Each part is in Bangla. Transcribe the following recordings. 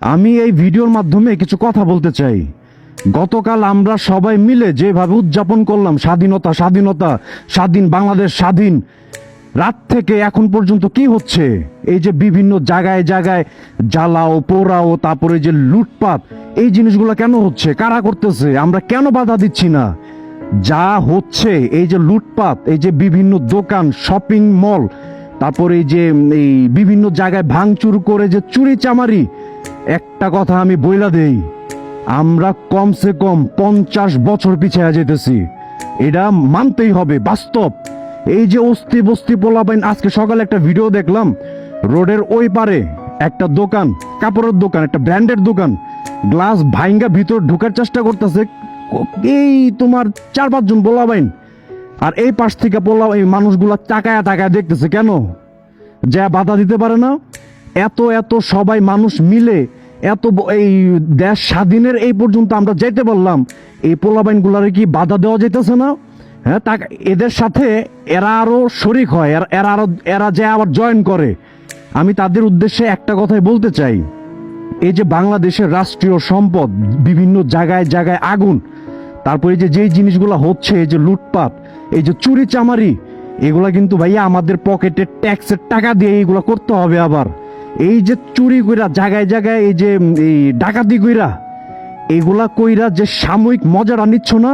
আমি এই ভিডিওর মাধ্যমে কিছু কথা বলতে চাই। গতকাল আমরা সবাই মিলে যেভাবে উদযাপন করলাম স্বাধীনতা স্বাধীনতা স্বাধীন বাংলাদেশ স্বাধীন, রাত থেকে এখন পর্যন্ত কি হচ্ছে? এই যে বিভিন্ন জায়গায় জায়গায় জ্বালাও পোড়াও, তারপরে যে লুটপাট, এই জিনিসগুলো কেন হচ্ছে? কারা করতেছে? আমরা কেন বাধা দিচ্ছি না? যা হচ্ছে এই যে লুটপাট, এই যে বিভিন্ন দোকান শপিং মল, তারপরে এই যে এই বিভিন্ন জায়গায় ভাঙচুর করে যে চুরি চামারি, একটা কথা আমি বইলা দেই, আমরা কমসে কম 50 বছর পিছিয়ে যেতেছি। এটা মানতেই হবে, বাস্তব। এই যে অস্তি বস্তি পোলাপাইন, আজকে সকালে একটা ভিডিও দেখলাম, রোডের ওই পারে একটা দোকান, কাপড়ের দোকান, একটা ব্র্যান্ডের দোকান, গ্লাস ভাইঙ্গা ভিতর ঢুকার চেষ্টা করতেছে এই তোমার 4-5 জন পোলাপাইন। আর এই পাশ থেকে পোলা এই মানুষগুলা তাকায়া তাকায়া দেখতেছে, কেন যা বাধা দিতে পারে না? এত এত সবাই মানুষ মিলে এই দেশ স্বাধীনের এই পর্যন্ত আমরা যেতে পারলাম, এই পোলাবাইন গুলারে কি বাধা দেওয়া যেতেছে না? হ্যাঁ, এদের সাথে এরা আরো শরিক হয়, এরা যে আবার জয়েন করে। আমি তাদের উদ্দেশ্যে একটা কথাই বলতে চাই, এই যে বাংলাদেশের রাষ্ট্রীয় সম্পদ, বিভিন্ন জায়গায় জায়গায় আগুন, তারপরে যেই জিনিসগুলো হচ্ছে, এই যে লুটপাট, এই যে চুরি চামারি, এগুলা কিন্তু ভাইয়া আমাদের পকেটে ট্যাক্সের টাকা দিয়ে এইগুলা করতে হবে। আবার এই যে চুরি কইরা জায়গায় জায়গায় এই যে এই ডাকাতি কইরা, এগুলা কইরা যে সাময়িক মজাটা নিচ্ছ না,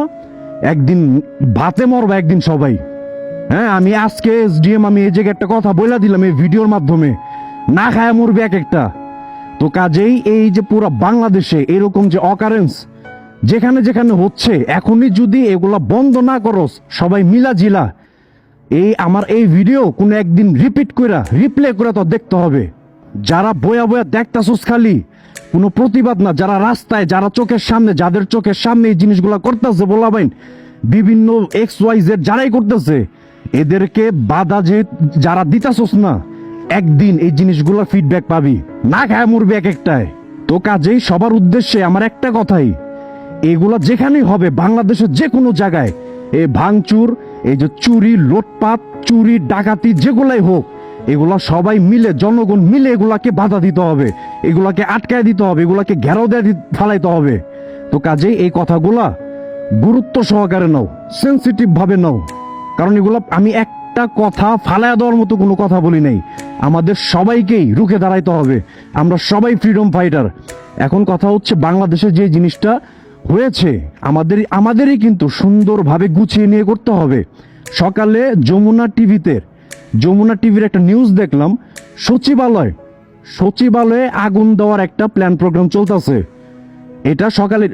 একদিন ভাতে মরবা একদিন সবাই। হ্যাঁ, আমি আজকে এসডিএম আমি এই জায়গায় একটা কথা বলে দিলাম এই ভিডিওর মাধ্যমে, না খায় মরবে এক একটা। তো কাজেই এই যে পুরো বাংলাদেশে এরকম যে অকারেন্স যেখানে যেখানে হচ্ছে, এখনই যদি এগুলা বন্ধ না করো সবাই মিলা জিলা, আমার এই ভিডিও কোনো একদিন রিপ্লে করে তো দেখতে হবে। যারা বয়া বয়া দেখতাছস খালি, কোনো প্রতিবাদ না, যারা রাস্তায়, যারা চোখের সামনে, যাদের চোখের সামনে এই জিনিসগুলা করতেছে বলাবেন, বিভিন্ন XYZ যারাই করতেছে, এদেরকে বাধা যে যারা দিতাছস না, একদিন এই জিনিসগুলোর ফিডব্যাক পাবি, না খায় মরবে এক একটায়। তো কাজেই সবার উদ্দেশ্যে আমার একটা কথাই, এগুলা যেখানেই হবে বাংলাদেশের যে কোনো জায়গায়, এই ভাঙচুর, এই যে চুরি লুটপাট, চুরি ডাকাতি যেগুলাই হোক, এগুলা সবাই মিলে, জনগণ মিলে এগুলাকে বাধা দিতে হবে, এগুলাকে আটকায় দিতে হবে, এগুলাকে ঘেরাও দিয়ে ফেলাইতে হবে। তো কাজেই এই কথাগুলা গুরুত্ব সহকারে নাও, সেন্সিটিভ ভাবে নাও, কারণ এগুলা আমি একটা কথা ফালায় দেওয়ার মতো কোনো কথা বলি নাই। আমাদের সবাইকেই রুখে দাঁড়াইতে হবে, আমরা সবাই ফ্রিডম ফাইটার। এখন কথা হচ্ছে বাংলাদেশে যে জিনিসটা হয়েছে, আমাদেরই কিন্তু সুন্দরভাবে গুছিয়ে নিয়ে করতে হবে। সকালে যমুনা টিভির একটা নিউজ দেখলাম, সচিবালয়ে আগুন দেওয়ার একটা প্ল্যান প্রোগ্রাম চলতেছে। এটা সকালে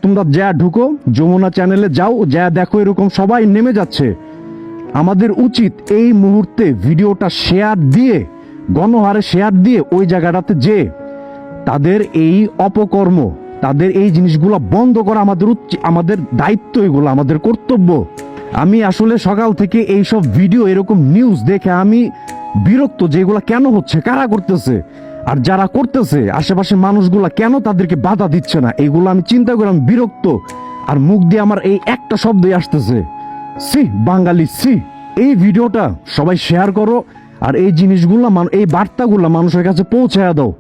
তোমরা যা ঢুকো, যমুনা চ্যানেলে যাও, যা দেখো, এরকম সবাই নেমে যাচ্ছে। আমাদের উচিত এই মুহূর্তে ভিডিওটা শেয়ার দিয়ে, গণহারে শেয়ার দিয়ে ওই জায়গাটাতে যে তাদের এই অপকর্ম, তাদের এই জিনিসগুলো বন্ধ করা আমাদের দায়িত্ব, এগুলো আমাদের কর্তব্য। আমি আসলে সকাল থেকে এই সব ভিডিও, এরকম নিউজ দেখে আমি বিরক্ত যে এগুলা কেন হচ্ছে, কারা করতেছে, আর যারা করতেছে আশেপাশে মানুষগুলা কেন তাদেরকে বাধা দিচ্ছে না, এগুলো আমি চিন্তা করে আমি বিরক্ত। আর মুখ দিয়ে আমার এই একটা শব্দই আসতেছে, সি বাঙালি সি। এই ভিডিওটা সবাই শেয়ার করো, আর এই জিনিসগুলা, এই বার্তাগুলা মানুষের কাছে পৌঁছায় দাও।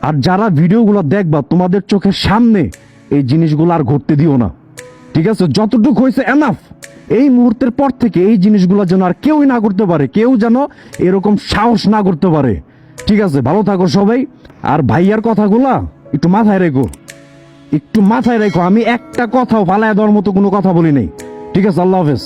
আর যারা ভিডিওগুলো দেখবা, তোমাদের চোখের সামনে এই জিনিসগুলো আর ঘটতে দিও না, ঠিক আছে? যতটুকু হয়েছে এনাফ। এই মুহূর্তের পর থেকে এই জিনিসগুলো যেন আর কেউই না করতে পারে, কেউ যেন এরকম সাহস না করতে পারে, ঠিক আছে? ভালো থাকো সবাই। আর ভাইয়ার কথাগুলা একটু মাথায় রেখো, আমি একটা কথাও ফালায় দেওয়ার মতো কোনো কথা বলি নাই, ঠিক আছে? আল্লাহ হাফেজ।